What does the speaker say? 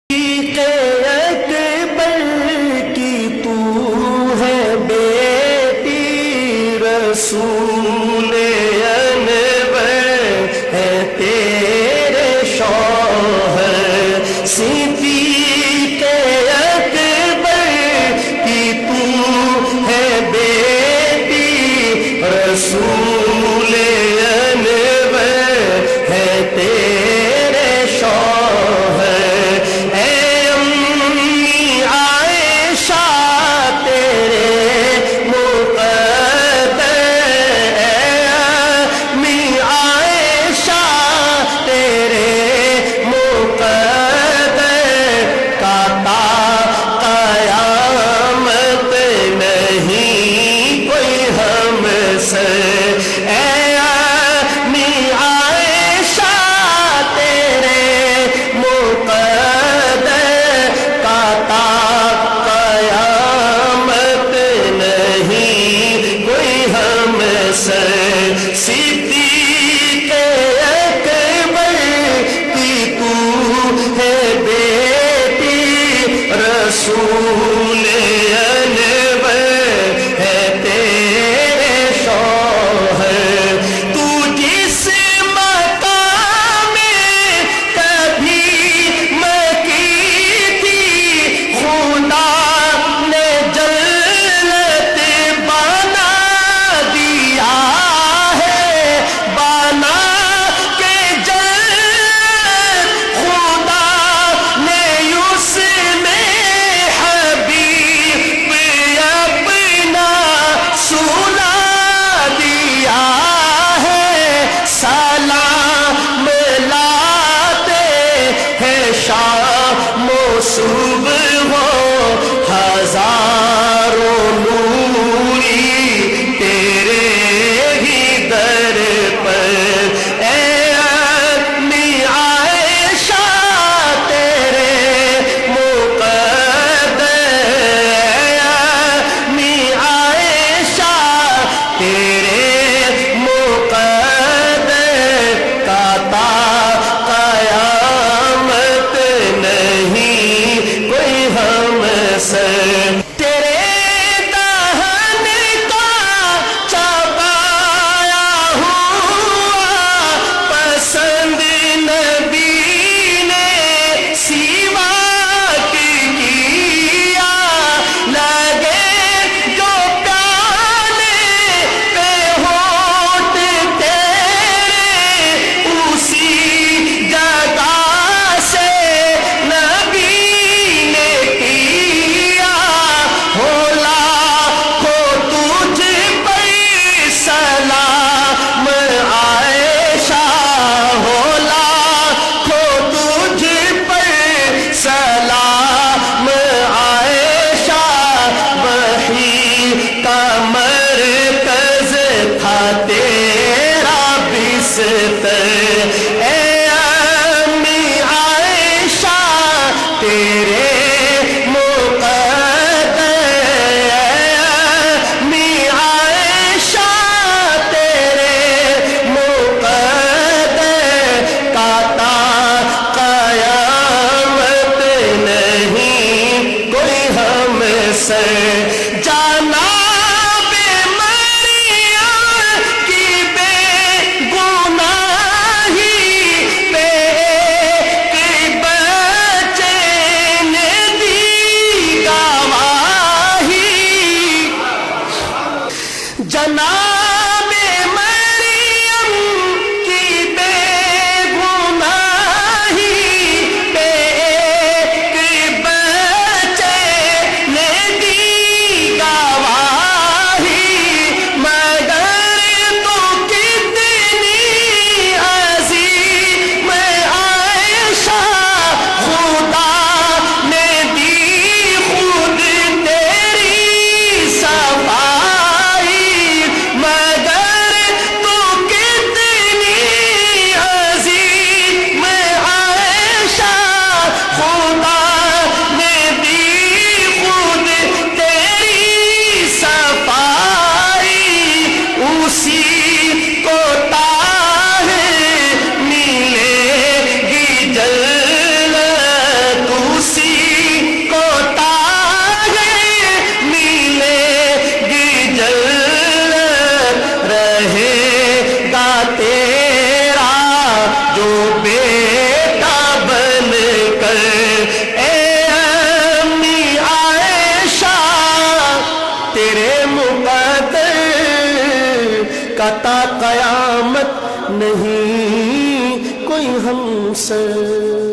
اکبر کی تو ہے بیٹی، رسول انور ہے تیرے شوہر، صدیق اکبر کی تو ہے بیٹی، رسول انور ہے تیرے شوہر۔ صدیق اکبر کی تو ہے بیٹی، رسول انور ہے تیرے شوہر۔ تو جس مقام میں کبھی مکی تھی، خدا نے جنت بنا دیا، شام و صبح ہو ہزاروں نوری تیرے ہی در پر، اے امی عائشہ تیرے مقدر، اے امی عائشہ تیرے مقدر کا تا تیرے دہن کا چبایا ہوا پسند نبی نے سواک کیا، لگے جو پیالے پہ ہونٹ تیرے، اسی جگہ سے نبی نے سلام عائشہ، ہولا کھو تجھ پر سلام عائشہ، وحی کا مرکز تھا تیرا بستر، اے امی عائشہ تیرے جناب مریم کی بے گناہی پہ ایک بچے نے دی گواہی، جناب مریم کی بے گناہی پہ ایک بچے نے دی کا تا قیامت نہیں کوئی ہمسر.